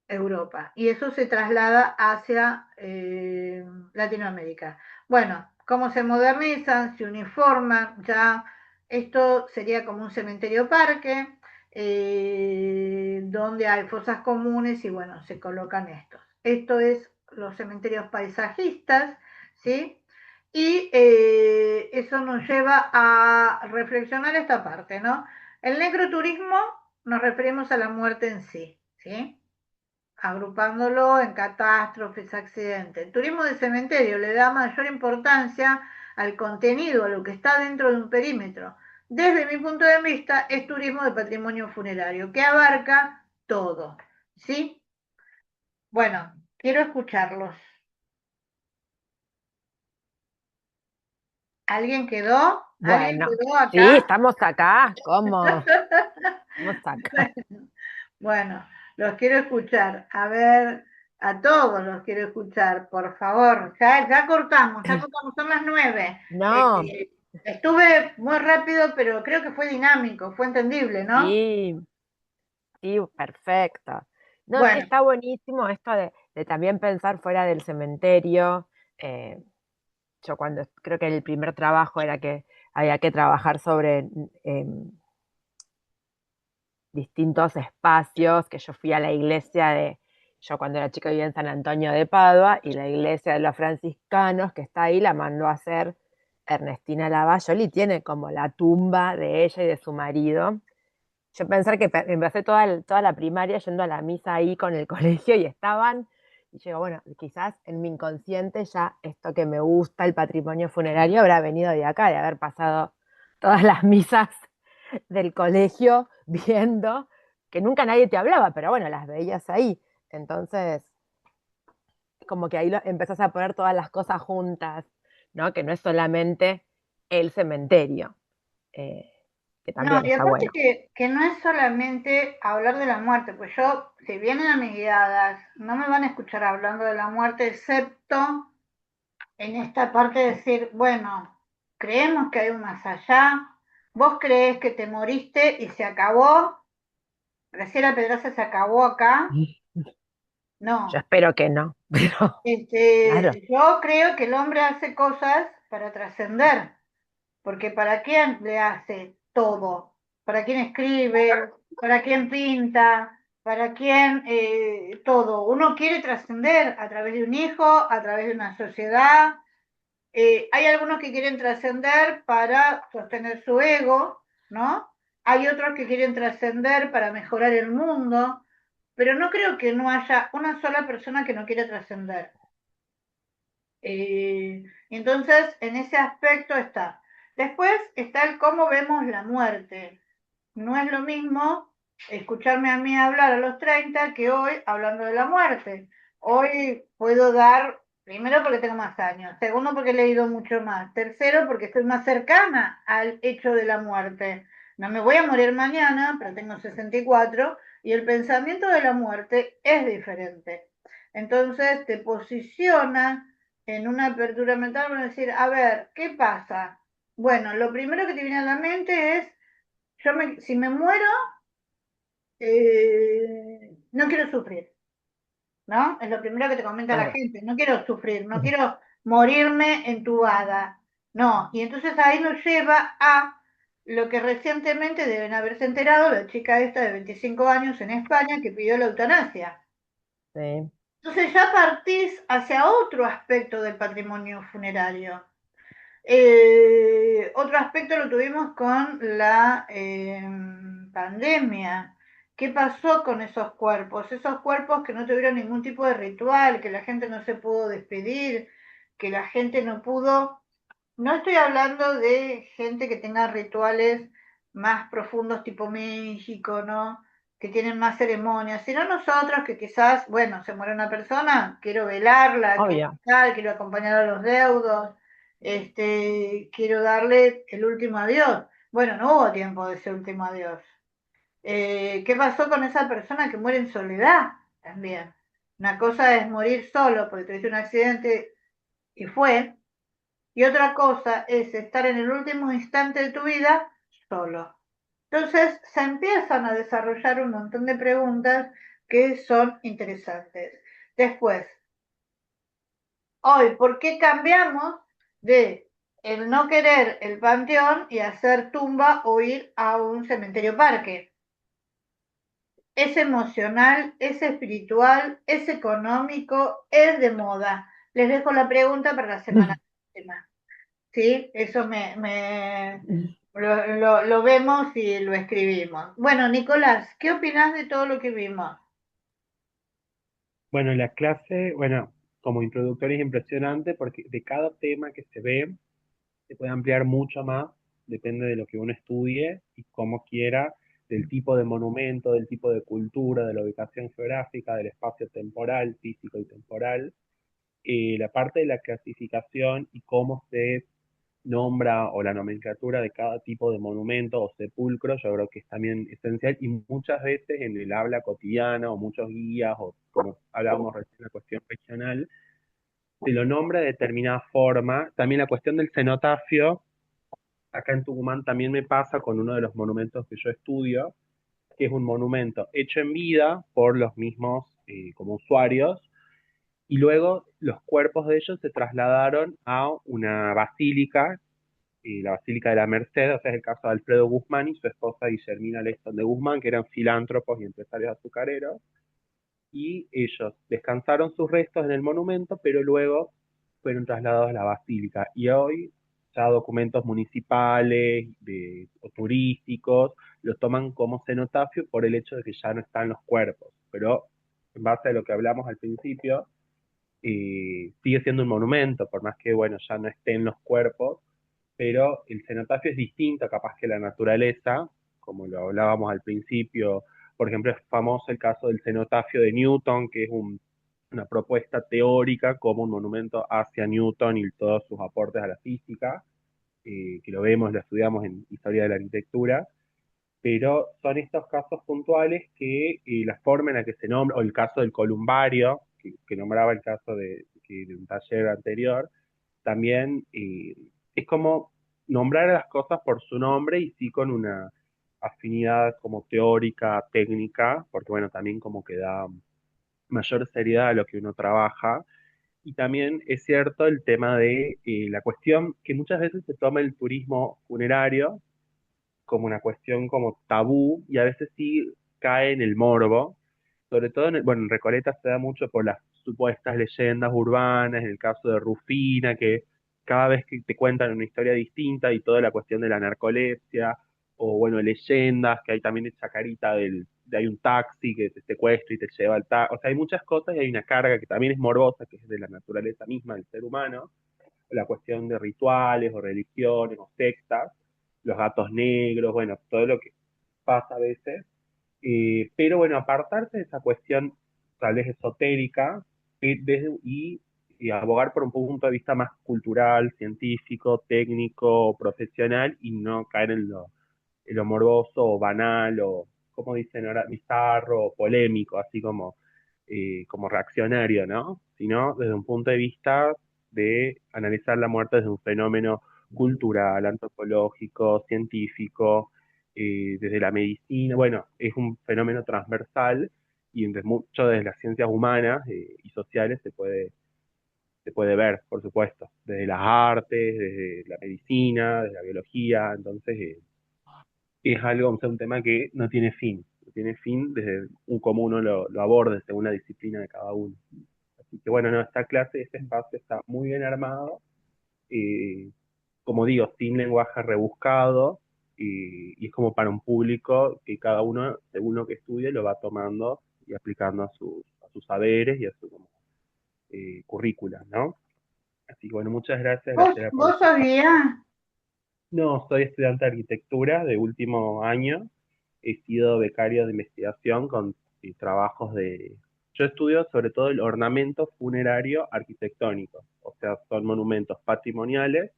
Europa. Y eso se traslada hacia Latinoamérica. Bueno, cómo se modernizan, se uniforman, ya esto sería como un cementerio parque, donde hay fosas comunes y bueno, se colocan estos. Esto es los cementerios paisajistas, ¿sí? Y eso nos lleva a reflexionar esta parte, ¿no? El necroturismo nos referimos a la muerte en sí, ¿sí? Agrupándolo en catástrofes, accidentes. El turismo de cementerio le da mayor importancia al contenido, a lo que está dentro de un perímetro. Desde mi punto de vista, es turismo de patrimonio funerario, que abarca todo. ¿Sí? Bueno, quiero escucharlos. ¿Alguien quedó? ¿Alguien Bueno, quedó sí, acá? estamos acá. ¿Cómo? Estamos acá. Bueno, los quiero escuchar. A ver, a todos los quiero escuchar, por favor. Ya cortamos, son las 9. No, Estuve muy rápido, pero creo que fue dinámico, fue entendible, ¿no? sí, sí, perfecto. No, es que Bueno, está buenísimo esto de también pensar fuera del cementerio. Eh, yo cuando creo que el primer trabajo era que había que trabajar sobre distintos espacios, que yo fui a la iglesia yo cuando era chica vivía en San Antonio de Padua, y la iglesia de los franciscanos que está ahí la mandó a hacer Ernestina Lavallol y tiene como la tumba de ella y de su marido. Yo pensar que empecé toda la primaria yendo a la misa ahí con el colegio y estaban, y yo digo, bueno, quizás en mi inconsciente ya esto que me gusta, el patrimonio funerario, habrá venido de acá, de haber pasado todas las misas del colegio viendo que nunca nadie te hablaba, pero bueno, las veías ahí. Entonces, como que ahí empezás a poner todas las cosas juntas, ¿no? Que no es solamente el cementerio, eh, que No, también y está aparte bueno. que no es solamente hablar de la muerte, pues yo, si vienen a mis guiadas, no me van a escuchar hablando de la muerte, excepto en esta parte de decir, bueno, creemos que hay un más allá, vos creés que te moriste y se acabó, Graciela Pedraza se acabó acá, Yo no. espero que no, pero claro, Yo creo que el hombre hace cosas para trascender. Porque ¿para quién le hace todo? ¿Para quién escribe? ¿Para quién pinta? ¿Para quién todo? Uno quiere trascender a través de un hijo, a través de una sociedad. Hay algunos que quieren trascender para sostener su ego, ¿no? Hay otros que quieren trascender para mejorar el mundo, pero no creo que no haya una sola persona que no quiera trascender. Entonces, en ese aspecto está. Después está el cómo vemos la muerte. No es lo mismo escucharme a mí hablar a los 30 que hoy hablando de la muerte. Hoy puedo dar, primero porque tengo más años, segundo porque he leído mucho más, tercero porque estoy más cercana al hecho de la muerte. No me voy a morir mañana, pero tengo 64 y el pensamiento de la muerte es diferente. Entonces te posiciona en una apertura mental para decir, a ver, ¿qué pasa? Bueno, lo primero que te viene a la mente es, si me muero, no quiero sufrir, ¿no? Es lo primero que te comenta la claro. gente, no quiero sufrir, no quiero morirme entubada, no. Y entonces ahí nos lleva a lo que recientemente deben haberse enterado la chica esta de 25 años en España que pidió la eutanasia. Sí. Entonces ya partís hacia otro aspecto del patrimonio funerario. Otro aspecto lo tuvimos con la pandemia. ¿Qué pasó con esos cuerpos? Esos cuerpos que no tuvieron ningún tipo de ritual, que la gente no se pudo despedir, que la gente no pudo. No estoy hablando de gente que tenga rituales más profundos tipo México, ¿no? Que tienen más ceremonias, sino nosotros que quizás, bueno, se muere una persona, quiero velarla, quiero Obvio. estar, quiero acompañar a los deudos, quiero darle el último adiós. Bueno, no hubo tiempo de ese último adiós. ¿Qué pasó con esa persona que muere en soledad también? Una cosa es morir solo porque tuviste un accidente y fue, y otra cosa es estar en el último instante de tu vida solo. Entonces se empiezan a desarrollar un montón de preguntas que son interesantes. Después, hoy, ¿por qué cambiamos de el no querer el panteón y hacer tumba o ir a un cementerio parque? Es emocional, es espiritual, es económico, es de moda. Les dejo la pregunta para la semana próxima. ¿Sí? Eso lo vemos y lo escribimos. Bueno, Nicolás, ¿qué opinas de todo lo que vimos? Bueno, la clase, bueno, como introductoria es impresionante porque de cada tema que se ve se puede ampliar mucho más, depende de lo que uno estudie y cómo quiera, del tipo de monumento, del tipo de cultura, de la ubicación geográfica, del espacio temporal, físico y temporal. La parte de la clasificación y cómo se nombra o la nomenclatura de cada tipo de monumento o sepulcro, yo creo que es también esencial y muchas veces en el habla cotidiana o muchos guías o como hablábamos recién la cuestión regional, se lo nombra de determinada forma. También la cuestión del cenotafio, acá en Tucumán también me pasa con uno de los monumentos que yo estudio, que es un monumento hecho en vida por los mismos como usuarios, y luego los cuerpos de ellos se trasladaron a una basílica, la Basílica de la Merced, o sea, es el caso de Alfredo Guzmán y su esposa Guillermina Leyton de Guzmán, que eran filántropos y empresarios azucareros, y ellos descansaron sus restos en el monumento, pero luego fueron trasladados a la basílica. Y hoy ya documentos municipales o turísticos los toman como cenotafio por el hecho de que ya no están los cuerpos. Pero en base a lo que hablamos al principio, sigue siendo un monumento, por más que bueno, ya no estén los cuerpos, pero el cenotafio es distinto capaz que la naturaleza, como lo hablábamos al principio, por ejemplo, es famoso el caso del cenotafio de Newton, que es una propuesta teórica como un monumento hacia Newton y todos sus aportes a la física, que lo vemos, lo estudiamos en Historia de la Arquitectura, pero son estos casos puntuales que la forma en la que se nombra, o el caso del columbario, que nombraba el caso de un taller anterior, también es como nombrar a las cosas por su nombre y sí con una afinidad como teórica, técnica, porque bueno, también como que da mayor seriedad a lo que uno trabaja. Y también es cierto el tema de la cuestión que muchas veces se toma el turismo funerario como una cuestión como tabú y a veces sí cae en el morbo, sobre todo bueno, en Recoleta se da mucho por las supuestas leyendas urbanas, en el caso de Rufina, que cada vez que te cuentan una historia distinta y toda la cuestión de la narcolepsia, o bueno, leyendas, que hay también de Chacarita de hay un taxi que te secuestra y te lleva al taxi, o sea, hay muchas cosas y hay una carga que también es morbosa, que es de la naturaleza misma del ser humano, la cuestión de rituales o religiones o sectas, los gatos negros, bueno, todo lo que pasa a veces. Pero bueno, apartarse de esa cuestión tal vez esotérica y abogar por un punto de vista más cultural, científico, técnico, profesional y no caer en lo morboso o banal o, como dicen ahora, bizarro o polémico, así como reaccionario, ¿no? Sino desde un punto de vista de analizar la muerte desde un fenómeno cultural, antropológico, científico, desde la medicina. Bueno, es un fenómeno transversal y entre mucho desde las ciencias humanas y sociales se puede ver, por supuesto, desde las artes, desde la medicina, desde la biología. Entonces, es algo, o sea, un tema que no tiene fin. No tiene fin desde un cómo uno lo aborde según la disciplina de cada uno. Así que bueno, no, esta clase, este espacio está muy bien armado, eh, como digo, sin lenguaje rebuscado, y es como para un público que cada uno, según lo que estudie, lo va tomando y aplicando a sus saberes y a su como, currícula, ¿no? Así que bueno, muchas gracias, ¿Vos, Graciela, por vos este espacio. sabías? No, soy estudiante de arquitectura de último año. He sido becario de investigación con trabajos de... Yo estudio sobre todo el ornamento funerario arquitectónico, o sea, son monumentos patrimoniales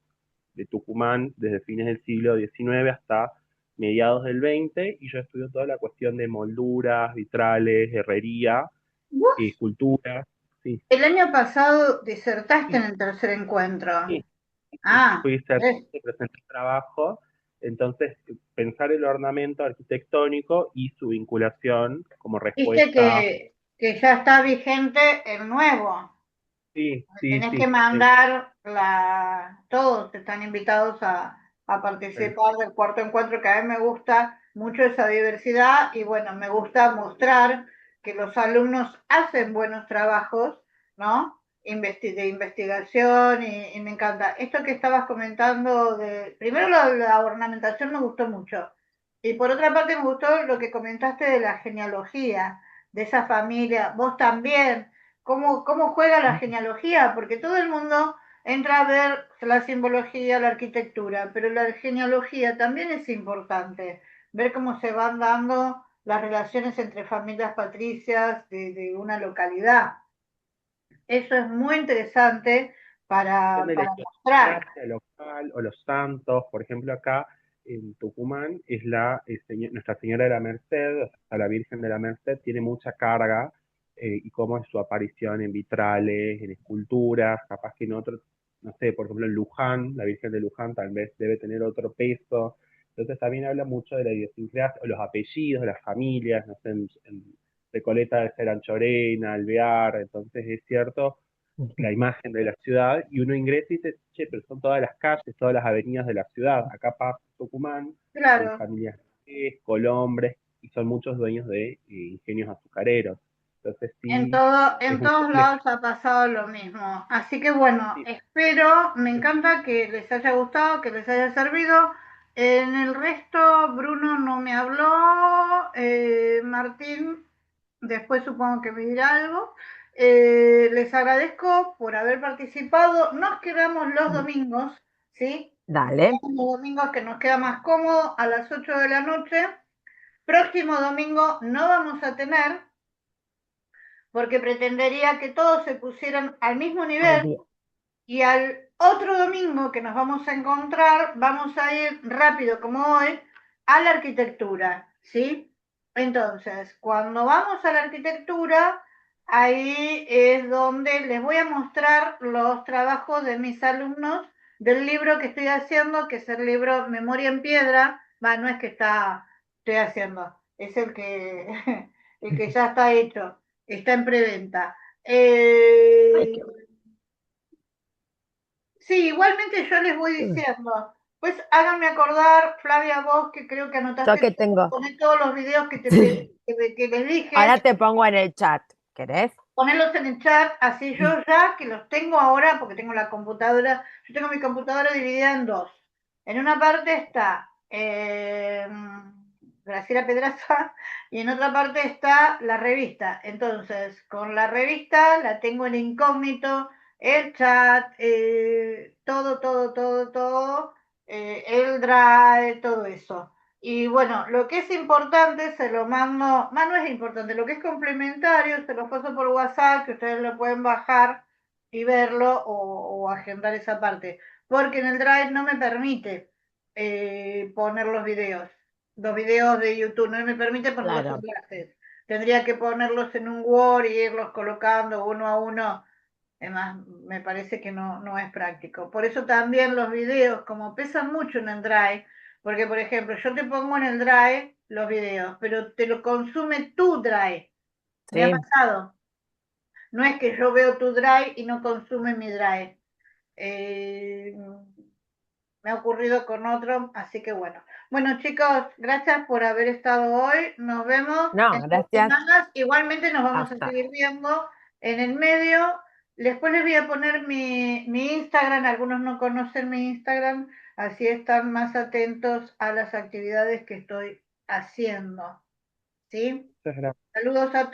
de Tucumán desde fines del siglo XIX hasta mediados del XX, y yo estudio toda la cuestión de molduras, vitrales, herrería, Vos esculturas. Sí, el año pasado disertaste en sí, el tercer encuentro. sí. Sí, Ah, fui ¿ves? certificado, presenté trabajo, entonces pensar el ornamento arquitectónico y su vinculación como Viste respuesta. que ya está vigente el nuevo. Sí, Me sí, tenés que sí, mandar todos están invitados a eh, participar del cuarto encuentro, que a mí me gusta mucho esa diversidad y bueno, me gusta mostrar que los alumnos hacen buenos trabajos, ¿no? De investigación y me encanta. Esto que estabas comentando primero la ornamentación me gustó mucho y por otra parte me gustó lo que comentaste de la genealogía, de esa familia, vos también cómo juega la genealogía, porque todo el mundo entra a ver la simbología, la arquitectura, pero la genealogía también es importante, ver cómo se van dando las relaciones entre familias patricias de una localidad. Eso es muy interesante de la para mostrar. historia local o los santos, por ejemplo, acá en Tucumán es Nuestra Señora de la Merced, o sea, la Virgen de la Merced tiene mucha carga, y cómo es su aparición en vitrales, en esculturas, capaz que en otros, no sé, por ejemplo en Luján, la Virgen de Luján tal vez debe tener otro peso. Entonces también habla mucho de la idiosincrasia, o los apellidos de las familias, no sé, en Recoleta de ser Anchorena, Alvear, entonces es cierto la imagen de la ciudad, y uno ingresa y dice, che, pero son todas las calles, todas las avenidas de la ciudad. Acá pasa Tucumán, hay Claro, familias Colombres, y son muchos dueños de ingenios azucareros. Entonces sí, es en muy todos complejo. lados ha pasado lo mismo. Así que bueno, Sí, espero, me encanta que les haya gustado, que les haya servido. En el resto, Bruno no me habló, Martín, después supongo que me dirá algo. Les agradezco por haber participado. Nos quedamos los domingos, ¿sí? Nos Dale, quedamos los domingos que nos queda más cómodo a las 8 de la noche Próximo domingo no vamos a tener, porque pretendería que todos se pusieran al mismo al nivel día. y al otro domingo que nos vamos a encontrar, vamos a ir rápido como hoy a la arquitectura, ¿sí? Entonces, cuando vamos a la arquitectura, ahí es donde les voy a mostrar los trabajos de mis alumnos del libro que estoy haciendo, que es el libro Memoria en Piedra. Va, no es que estoy haciendo, es el que, el que ya está hecho, está en preventa. Ay, qué Sí, igualmente yo les voy bueno. diciendo, pues háganme acordar, Flavia, vos que creo que Yo anotaste que tengo. poné todos los videos que te pedí, Sí. que les dije, Ahora te pongo en el chat. ¿Querés? ponerlos en el chat, así yo ya que los tengo ahora, porque tengo la computadora, yo tengo mi computadora dividida en dos. En una parte está Graciela Pedraza y en otra parte está la revista. Entonces, con la revista la tengo en incógnito, el chat, todo, el drive, todo eso. Y bueno, lo que es importante se lo mando, más no es importante, lo que es complementario se lo paso por WhatsApp, que ustedes lo pueden bajar y verlo o agendar esa parte, porque en el Drive no me permite poner los videos de YouTube, no me permite poner los Claro. enlaces. Tendría que ponerlos en un Word y irlos colocando uno a uno. Además, me parece que no es práctico. Por eso también los videos, como pesan mucho en el Drive, porque por ejemplo, yo te pongo en el Drive los videos, pero te lo consume tu Drive. Me ha Sí. pasado. No es que yo veo tu Drive y no consume mi Drive. Eh, Me ha ocurrido con otro, así que bueno. Bueno, chicos, gracias por haber estado hoy. Nos vemos No, en 2 gracias. semanas. Igualmente nos vamos a Hasta. seguir viendo en el medio. Después les voy a poner mi Instagram. Algunos no conocen mi Instagram, así están más atentos a las actividades que estoy haciendo. ¿Sí? Muchas gracias. Saludos a todos.